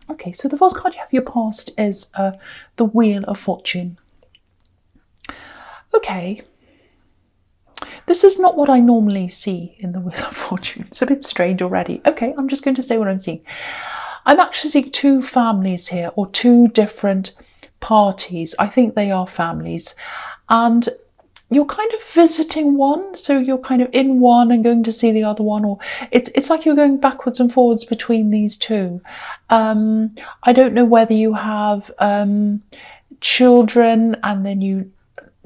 Okay, so the first card you have for your past is the Wheel of Fortune. Okay, this is not what I normally see in the Wheel of Fortune. It's a bit strange already. Okay, I'm just going to say what I'm seeing. I'm actually seeing two families here, or two different parties. I think they are families. And you're kind of visiting one, so you're kind of in one and going to see the other one, or it's like you're going backwards and forwards between these two. I don't know whether you have children and then you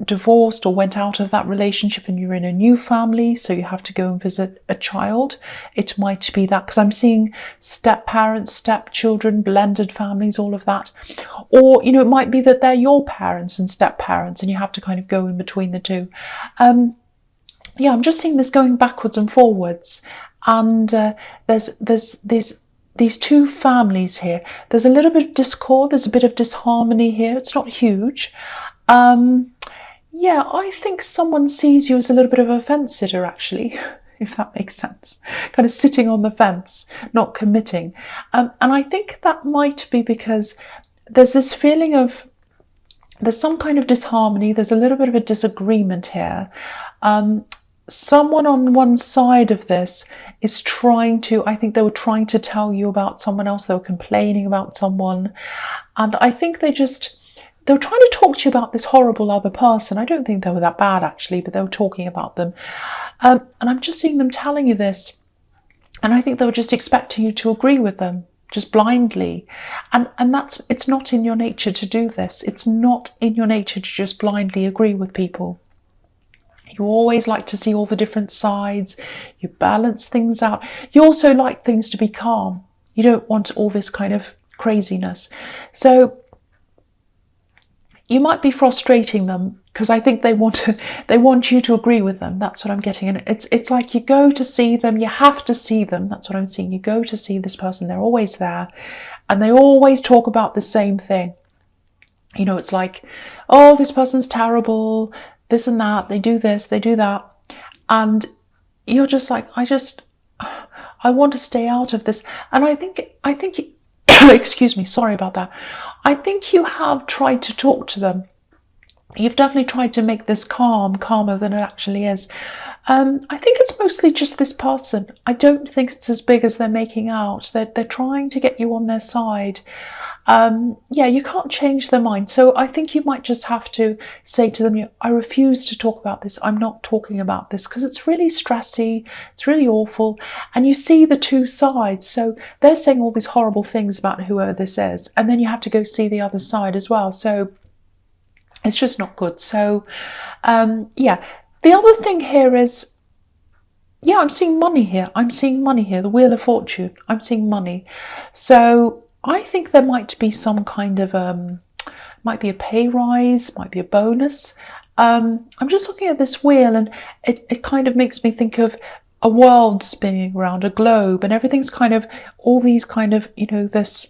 divorced or went out of that relationship and you're in a new family, so you have to go and visit a child. It might be that, because I'm seeing step parents, step children, blended families, all of that. Or, you know, it might be that they're your parents and step parents and you have to kind of go in between the two. Yeah, I'm just seeing this going backwards and forwards. And there's these two families here. There's a little bit of discord, there's a bit of disharmony here. It's not huge. Yeah, I think someone sees you as a little bit of a fence sitter, actually, if that makes sense. Kind of sitting on the fence, not committing. And I think that might be because there's this feeling of, there's some kind of disharmony, there's a little bit of a disagreement here. Someone on one side of this is trying to, I think they were trying to tell you about someone else, they were complaining about someone. And I think they were trying to talk to you about this horrible other person. I don't think they were that bad, actually, but they were talking about them. And I'm just seeing them telling you this. And I think they were just expecting you to agree with them, just blindly. And it's not in your nature to do this. It's not in your nature to just blindly agree with people. You always like to see all the different sides. You balance things out. You also like things to be calm. You don't want all this kind of craziness. So you might be frustrating them because I think they want you to agree with them. That's what I'm getting. And it's like you go to see them, you have to see them. That's what I'm seeing. You go to see this person, they're always there, and they always talk about the same thing. You know, it's like, oh, this person's terrible, this and that, they do this, they do that. And you're just like, I want to stay out of this. And I think excuse me, sorry about that. I think you have tried to talk to them. You've definitely tried to make this calmer than it actually is. I think it's mostly just this person. I don't think it's as big as they're making out. They're trying to get you on their side. Yeah, you can't change their mind. So I think you might just have to say to them, I refuse to talk about this. I'm not talking about this because it's really stressy. It's really awful. And you see the two sides. So they're saying all these horrible things about whoever this is. And then you have to go see the other side as well. So it's just not good. So, yeah. The other thing here is, yeah, I'm seeing money here. I'm seeing money here. The Wheel of Fortune. I'm seeing money. So I think there might be some kind of, might be a pay rise, might be a bonus. I'm just looking at this wheel and it kind of makes me think of a world spinning around, a globe, and everything's kind of, all these kind of, this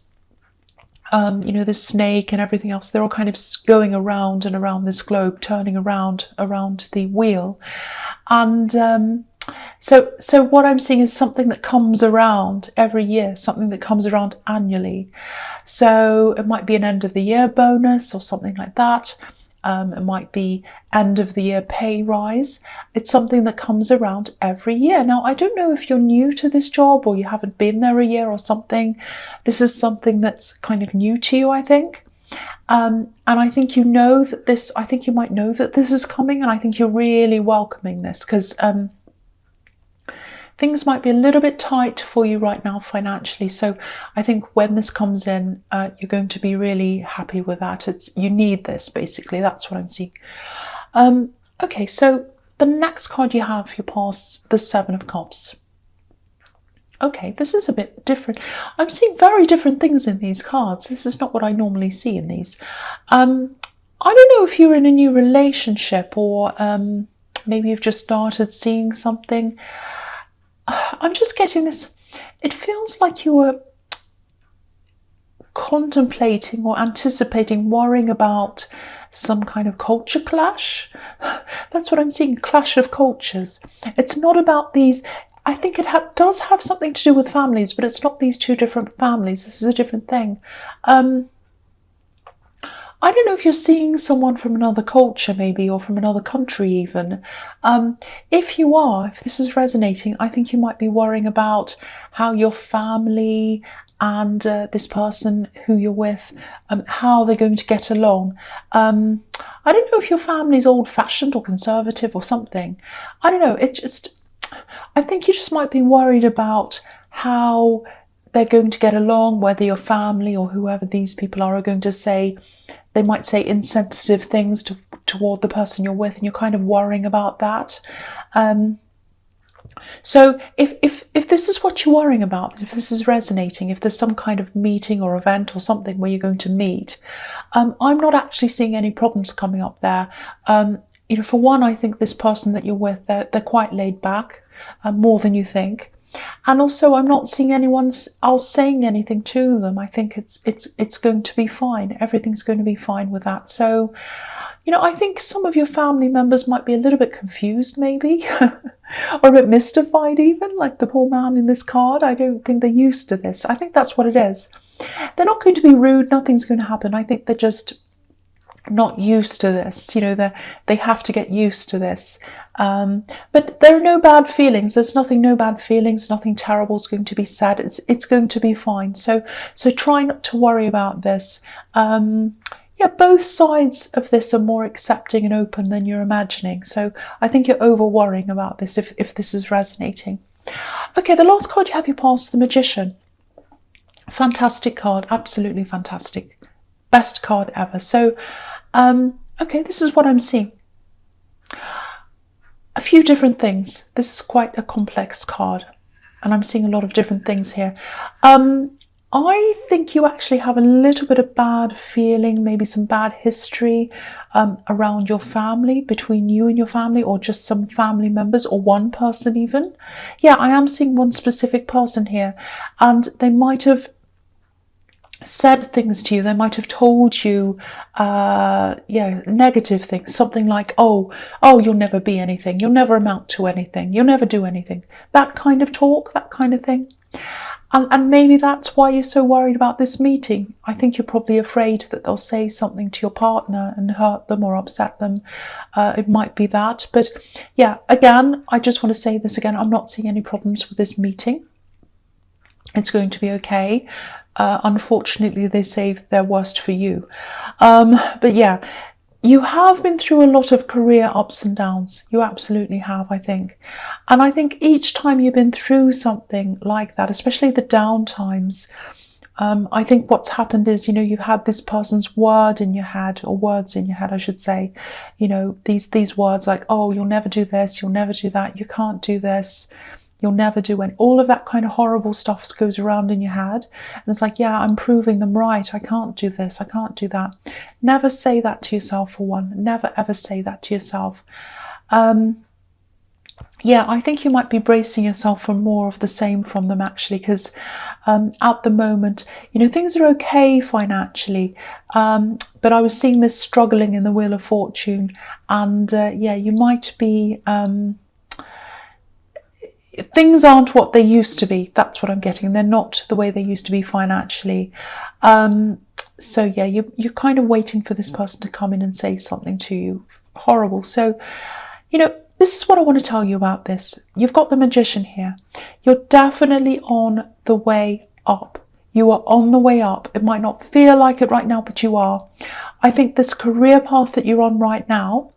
snake and everything else, they're all kind of going around and around this globe, turning around the wheel. And so what I'm seeing is something that comes around every year, something that comes around annually. So it might be an end of the year bonus or something like that. It might be end of the year pay rise. It's something that comes around every year. Now, I don't know if you're new to this job or you haven't been there a year or something. This is something that's kind of new to you, I think. And I think you know that this, I think you might know that this is coming, and I think you're really welcoming this because things might be a little bit tight for you right now financially. So I think when this comes in, you're going to be really happy with that. You need this, basically. That's what I'm seeing. Okay, so the next card you have, you pass the Seven of Cups. Okay, this is a bit different. I'm seeing very different things in these cards. This is not what I normally see in these. I don't know if you're in a new relationship or maybe you've just started seeing something. I'm just getting this. It feels like you were contemplating or anticipating, worrying about some kind of culture clash. That's what I'm seeing, clash of cultures. It's not about these. I think it does have something to do with families, but it's not these two different families. This is a different thing. I don't know if you're seeing someone from another culture, maybe, or from another country even. If you are, if this is resonating, I think you might be worrying about how your family and this person who you're with, how they're going to get along. I don't know if your family's old-fashioned or conservative or something. I don't know. I think you just might be worried about how they're going to get along, whether your family or whoever these people are going to say. They might say insensitive things toward the person you're with, and you're kind of worrying about that. So if this is what you're worrying about, if this is resonating, if there's some kind of meeting or event or something where you're going to meet, I'm not actually seeing any problems coming up there. For one, I think this person that you're with, they're quite laid back, more than you think. And also, I'm not seeing anyone else saying anything to them. I think it's going to be fine. Everything's going to be fine with that. So, I think some of your family members might be a little bit confused, maybe, or a bit mystified even, like the poor man in this card. I don't think they're used to this. I think that's what it is. They're not going to be rude. Nothing's going to happen. I think they're just not used to this. They have to get used to this. But there are no bad feelings. There's no bad feelings. Nothing terrible is going to be said. It's going to be fine. So try not to worry about this. Both sides of this are more accepting and open than you're imagining. So I think you're over worrying about this if this is resonating. Okay, the last card you have, you pass, the Magician. Fantastic card. Absolutely fantastic. Best card ever. So, okay, this is what I'm seeing. A few different things. This is quite a complex card, and I'm seeing a lot of different things here. I think you actually have a little bit of bad feeling, maybe some bad history around your family, between you and your family, or just some family members, or one person even. Yeah, I am seeing one specific person here, and they might have said things to you. They might have told you negative things, something like, oh, you'll never be anything, you'll never amount to anything, you'll never do anything, that kind of talk, that kind of thing. And maybe that's why you're so worried about this meeting. I think you're probably afraid that they'll say something to your partner and hurt them or upset them. It might be that. But yeah, again, I just want to say this again. I'm not seeing any problems with this meeting. It's going to be okay. Unfortunately, they saved their worst for you. But yeah, you have been through a lot of career ups and downs. You absolutely have, I think. And I think each time you've been through something like that, especially the down times, I think what's happened is, you've had this person's word in your head, or words in your head, I should say. These words like, oh, you'll never do this, you'll never do that, you can't do this, you'll never do it. All of that kind of horrible stuff goes around in your head. And it's like, yeah, I'm proving them right. I can't do this. I can't do that. Never say that to yourself, for one. Never, ever say that to yourself. Yeah, I think you might be bracing yourself for more of the same from them, actually, because at the moment, things are okay financially. But I was seeing this struggling in the Wheel of Fortune. And you might be... things aren't what they used to be. That's what I'm getting. They're not the way they used to be financially. So yeah, you're kind of waiting for this person to come in and say something to you. Horrible. So, this is what I want to tell you about this. You've got the Magician here. You're definitely on the way up. You are on the way up. It might not feel like it right now, but you are. I think this career path that you're on right now,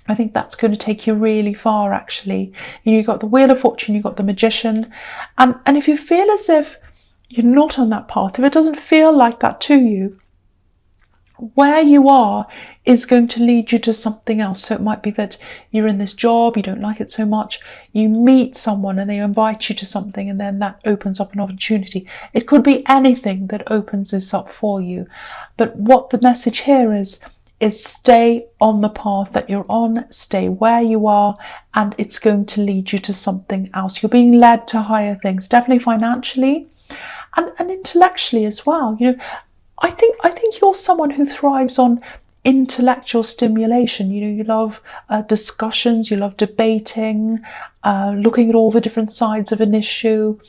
I think that's going to take you really far, actually. You've got the Wheel of Fortune, you've got the Magician. And if you feel as if you're not on that path, if it doesn't feel like that to you, where you are is going to lead you to something else. So it might be that you're in this job, you don't like it so much, you meet someone and they invite you to something, and then that opens up an opportunity. It could be anything that opens this up for you. But what the message here is stay on the path that you're on, stay where you are, and it's going to lead you to something else. You're being led to higher things, definitely financially and intellectually as well. I think you're someone who thrives on intellectual stimulation. You love discussions, you love debating, looking at all the different sides of an issue,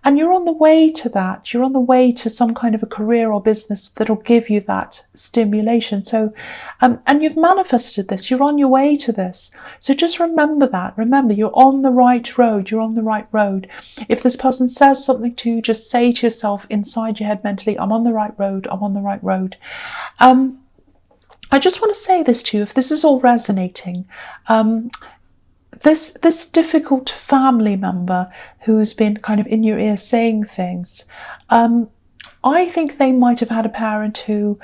and you're on the way to that. You're on the way to some kind of a career or business that'll give you that stimulation. So, and you've manifested this. You're on your way to this. So just remember that. Remember, you're on the right road. You're on the right road. If this person says something to you, just say to yourself inside your head mentally, I'm on the right road. I'm on the right road. I just want to say this to you, if this is all resonating, this difficult family member who's been kind of in your ear saying things, I think they might have had a parent who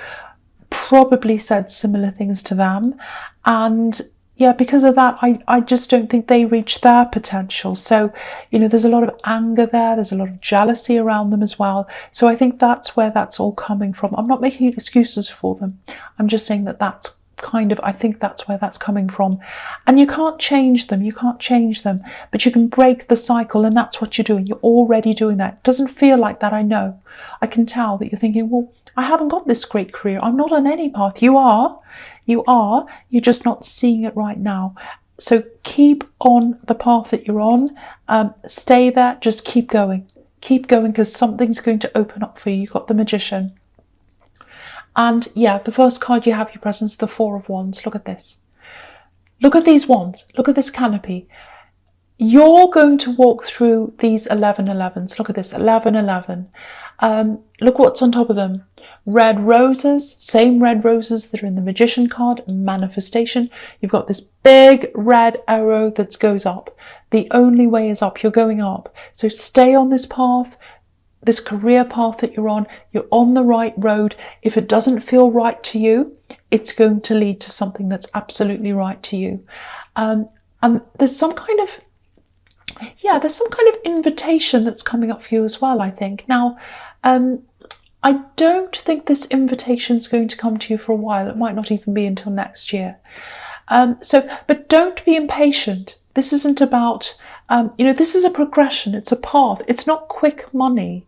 probably said similar things to them, and yeah, because of that, I just don't think they reached their potential. So, there's a lot of anger there. There's a lot of jealousy around them as well. So I think that's where that's all coming from. I'm not making excuses for them. I'm just saying that I think that's where that's coming from. And you can't change them. You can't change them. But you can break the cycle, and that's what you're doing. You're already doing that. It doesn't feel like that, I know. I can tell that you're thinking, well, I haven't got this great career. I'm not on any path. You are. You're just not seeing it right now. So keep on the path that you're on. Stay there. Just keep going. Keep going, because something's going to open up for you. You've got the Magician. And yeah, the first card you have your presence, the Four of Wands. Look at this. Look at these wands. Look at this canopy. You're going to walk through these 1111s. Look at this, 1111. Look what's on top of them. Red roses, same red roses that are in the Magician card, manifestation. You've got this big red arrow that goes up. The only way is up. You're going up. So stay on this path, this career path that you're on. You're on the right road. If it doesn't feel right to you, it's going to lead to something that's absolutely right to you. And there's some kind of invitation that's coming up for you as well, I think. Now, I don't think this invitation is going to come to you for a while. It might not even be until next year. But don't be impatient. This isn't about, this is a progression. It's a path. It's not quick money.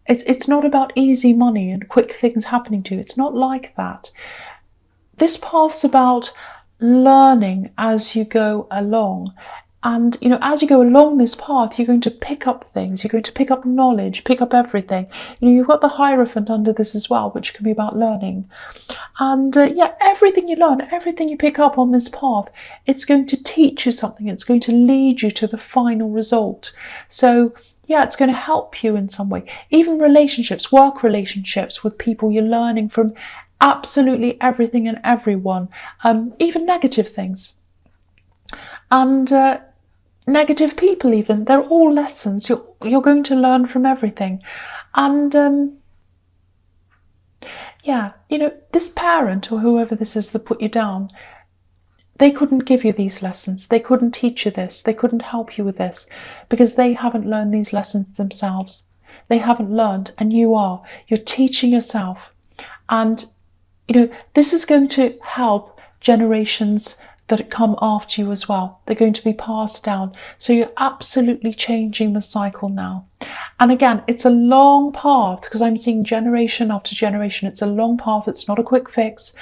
It's not about easy money and quick things happening to you. It's not like that. This path's about learning as you go along. And, as you go along this path, you're going to pick up things. You're going to pick up knowledge, pick up everything. You've got the Hierophant under this as well, which can be about learning. And everything you learn, everything you pick up on this path, it's going to teach you something. It's going to lead you to the final result. So, yeah, it's going to help you in some way. Even relationships, work relationships with people, you're learning from absolutely everything and everyone, even negative things. And negative people even, they're all lessons. You're going to learn from everything. And this parent or whoever this is that put you down, they couldn't give you these lessons. They couldn't teach you this. They couldn't help you with this because they haven't learned these lessons themselves. They haven't learned, and you are. You're teaching yourself. And, this is going to help generations that come after you as well. They're going to be passed down. So you're absolutely changing the cycle now. And again, it's a long path because I'm seeing generation after generation. It's a long path. It's not a quick fix.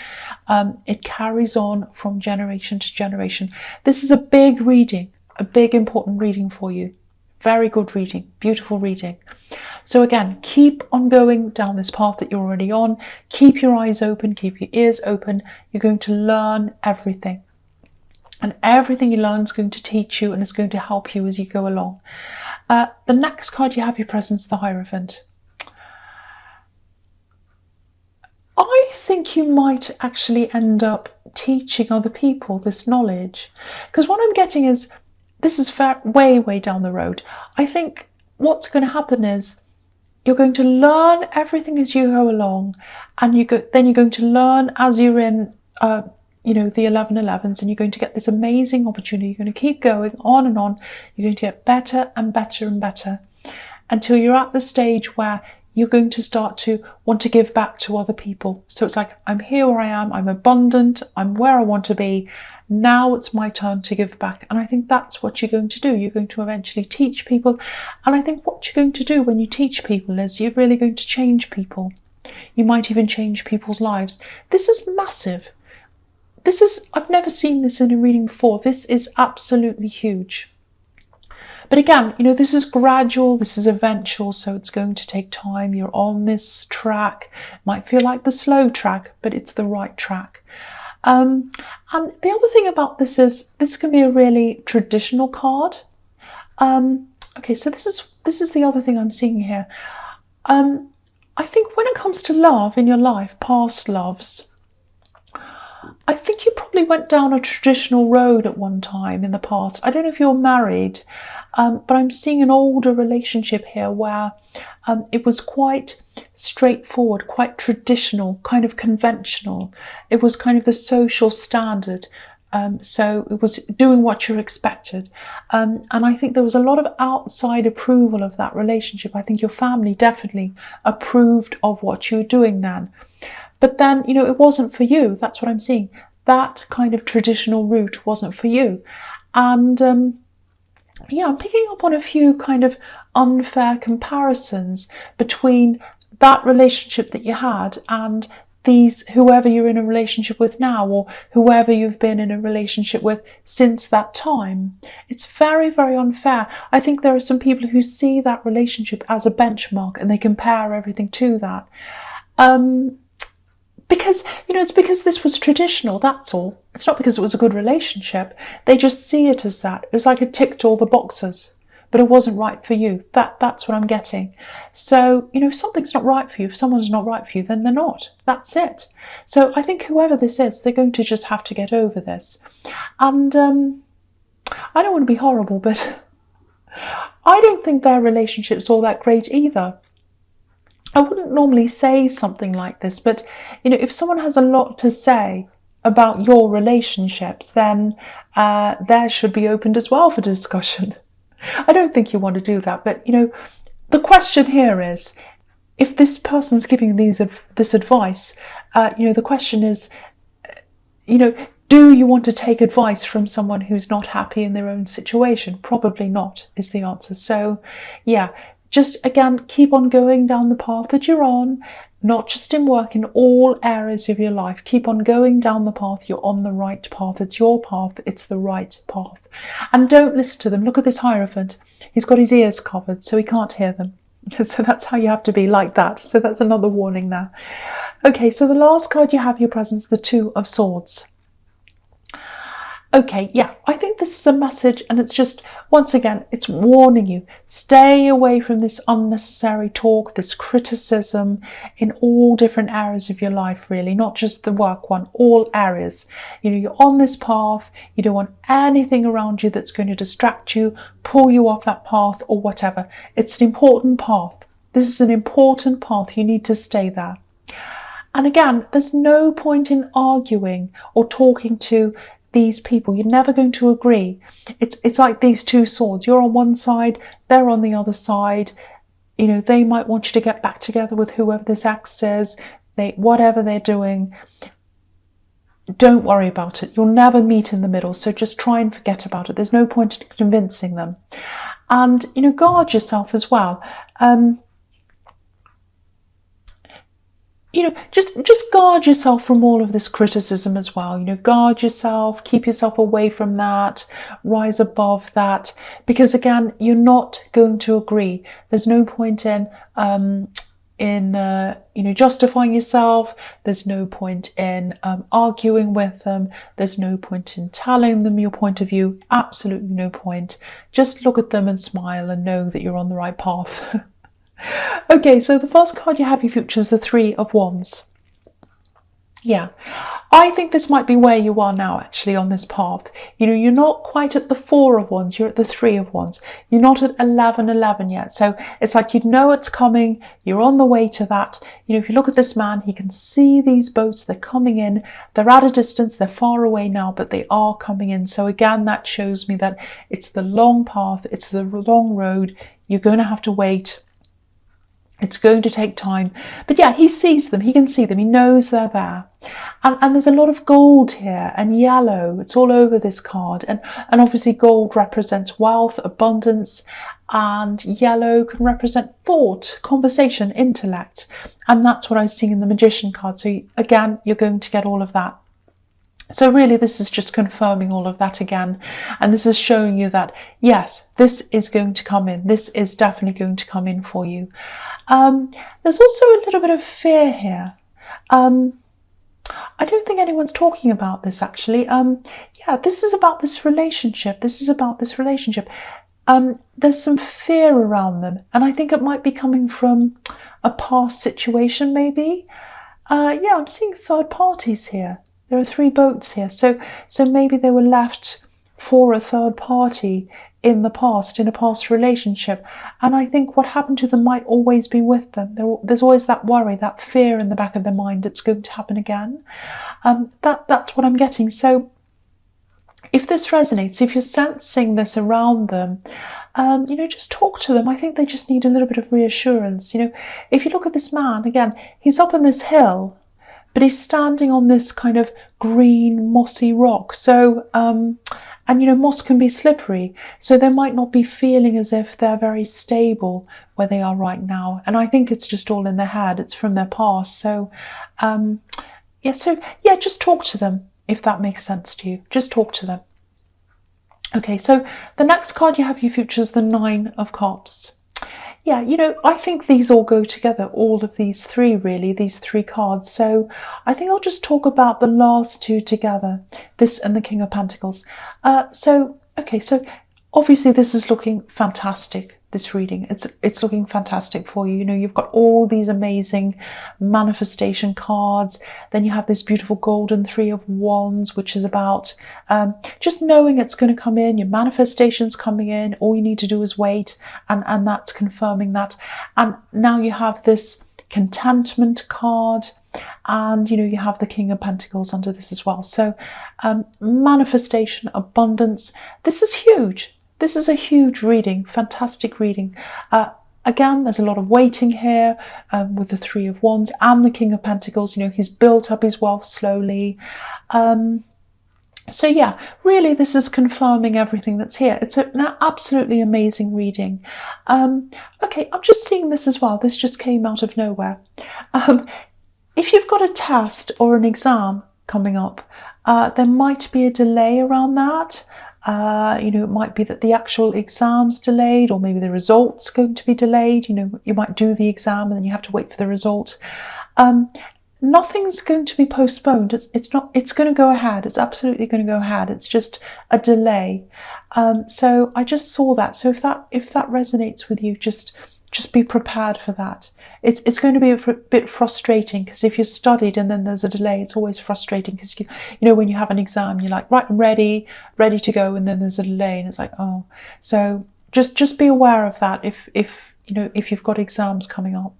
It carries on from generation to generation. This is a big reading, a big important reading for you. Very good reading, beautiful reading. So again, keep on going down this path that you're already on. Keep your eyes open, keep your ears open. You're going to learn everything. And everything you learn is going to teach you and it's going to help you as you go along. The next card you have your presence, the Hierophant. I think you might actually end up teaching other people this knowledge. Because what I'm getting is, this is way, way down the road. I think what's going to happen is you're going to learn everything as you go along. And then you're going to learn as you're in the 1111s, and you're going to get this amazing opportunity. You're going to keep going on and on. You're going to get better and better and better until you're at the stage where you're going to start to want to give back to other people. So it's like, I'm here where I am, I'm abundant, I'm where I want to be. Now it's my turn to give back. And I think that's what you're going to do. You're going to eventually teach people. And I think what you're going to do when you teach people is you're really going to change people. You might even change people's lives. This is massive. this is, I've never seen this in a reading before. This is absolutely huge. But again, you know, this is gradual, this is eventual, so it's going to take time. You're on this track. It might feel like the slow track, but it's the right track. And the other thing about this is this can be a really traditional card. Okay, so this is the other thing I'm seeing here. I think when it comes to love in your life, past loves, I think you probably went down a traditional road at one time in the past. I don't know if you're married, but I'm seeing an older relationship here where it was quite straightforward, quite traditional, kind of conventional. It was kind of the social standard. So it was doing what you're expected. And I think there was a lot of outside approval of that relationship. I think your family definitely approved of what you were doing then. But then, you know, it wasn't for you. That's what I'm seeing. That kind of traditional route wasn't for you. And yeah, I'm picking up on a few kind of unfair comparisons between that relationship that you had and whoever you're in a relationship with now, or whoever you've been in a relationship with since that time. It's very, very unfair. I think there are some people who see that relationship as a benchmark and they compare everything to that. Because, you know, it's because this was traditional, that's all. It's not because it was a good relationship. They just see it as that. It was like it ticked all the boxes, but it wasn't right for you. That's what I'm getting. So, you know, if something's not right for you, if someone's not right for you, then they're not. That's it. So I think whoever this is, they're going to just have to get over this. And I don't want to be horrible, but I don't think their relationship's all that great either. I wouldn't normally say something like this, but, you know, if someone has a lot to say about your relationships, then there should be opened as well for discussion. I don't think you want to do that, but, you know, the question here is, if this person's giving this advice, you know, the question is, you know, do you want to take advice from someone who's not happy in their own situation? Probably not, is the answer. So, yeah. Just, again, keep on going down the path that you're on, not just in work, in all areas of your life. Keep on going down the path. You're on the right path. It's your path. It's the right path. And don't listen to them. Look at this Hierophant. He's got his ears covered, so he can't hear them. So that's how you have to be, like that. So that's another warning there. Okay, so the last card you have, your presence, the Two of Swords. Okay, yeah, I think this is a message, and it's just, once again, it's warning you. Stay away from this unnecessary talk, this criticism in all different areas of your life, really, not just the work one, all areas. You know, you're on this path, you don't want anything around you that's going to distract you, pull you off that path, or whatever. It's an important path. This is an important path. You need to stay there. And again, there's no point in arguing or talking to these people. You're never going to agree. It's like these two swords. You're on one side, they're on the other side. You know, they might want you to get back together with whoever this ex is. Whatever they're doing, don't worry about it. You'll never meet in the middle, so just try and forget about it. There's no point in convincing them. And, you know, guard yourself as well. You know, just guard yourself from all of this criticism as well. You know, guard yourself, keep yourself away from that, rise above that, because again, you're not going to agree. There's no point in you know, justifying yourself. There's no point in arguing with them. There's no point in telling them your point of view. Absolutely no point. Just look at them and smile and know that you're on the right path. Okay, so the first card you have in your future is the Three of Wands. Yeah, I think this might be where you are now, actually, on this path. You know, you're not quite at the Four of Wands, you're at the Three of Wands. You're not at 11 yet. So it's like, you know it's coming, you're on the way to that. You know, if you look at this man, he can see these boats, they're coming in, they're at a distance, they're far away now, but they are coming in. So again, that shows me that it's the long path, it's the long road. You're going to have to wait. It's going to take time. But yeah, he sees them. He can see them. He knows they're there. And there's a lot of gold here and yellow. It's all over this card. And obviously gold represents wealth, abundance, and yellow can represent thought, conversation, intellect. And that's what I was seeing in the Magician card. So again, you're going to get all of that. So really, this is just confirming all of that again. And this is showing you that, yes, this is going to come in. This is definitely going to come in for you. There's also a little bit of fear here. I don't think anyone's talking about this, actually. Yeah, this is about this relationship. This is about this relationship. There's some fear around them. And I think it might be coming from a past situation, maybe. Yeah, I'm seeing third parties here. There are 3 boats here. So maybe they were left for a third party in the past, in a past relationship. And I think what happened to them might always be with them. There's always that worry, that fear in the back of their mind it's going to happen again. That's what I'm getting. So if this resonates, if you're sensing this around them, just talk to them. I think they just need a little bit of reassurance. If you look at this man, again, he's up on this hill, but he's standing on this kind of green, mossy rock. So, and moss can be slippery. So they might not be feeling as if they're very stable where they are right now. And I think it's just all in their head. It's from their past. So, just talk to them if that makes sense to you. Just talk to them. Okay, so the next card you have you features the 9 of Cups. Yeah, I think these all go together, all of these 3 really, these 3 cards. So I think I'll just talk about the last 2 together, this and the King of Pentacles. So obviously this is looking fantastic, this reading. It's looking fantastic for you. You've got all these amazing manifestation cards. Then you have this beautiful golden 3 of Wands, which is about just knowing it's going to come in. Your manifestation's coming in. All you need to do is wait, and that's confirming that. And now you have this contentment card, and you have the King of Pentacles under this as well. So manifestation, abundance, this is huge. This is a huge reading, fantastic reading. Again, there's a lot of waiting here with the 3 of Wands and the King of Pentacles. He's built up his wealth slowly. So yeah, really this is confirming everything that's here. It's an absolutely amazing reading. Okay, I'm just seeing this as well. This just came out of nowhere. If you've got a test or an exam coming up, there might be a delay around that. It might be that the actual exam's delayed, or maybe the result's going to be delayed. You might do the exam and then you have to wait for the result. Nothing's going to be postponed. It's not. It's going to go ahead. It's absolutely going to go ahead. It's just a delay. So I just saw that. So if that resonates with you, just be prepared for that. It's going to be a bit frustrating, because if you studied and then there's a delay, it's always frustrating, because when you have an exam, you're like, right, I'm ready to go, and then there's a delay and it's like, oh. So just be aware of that if you've got exams coming up.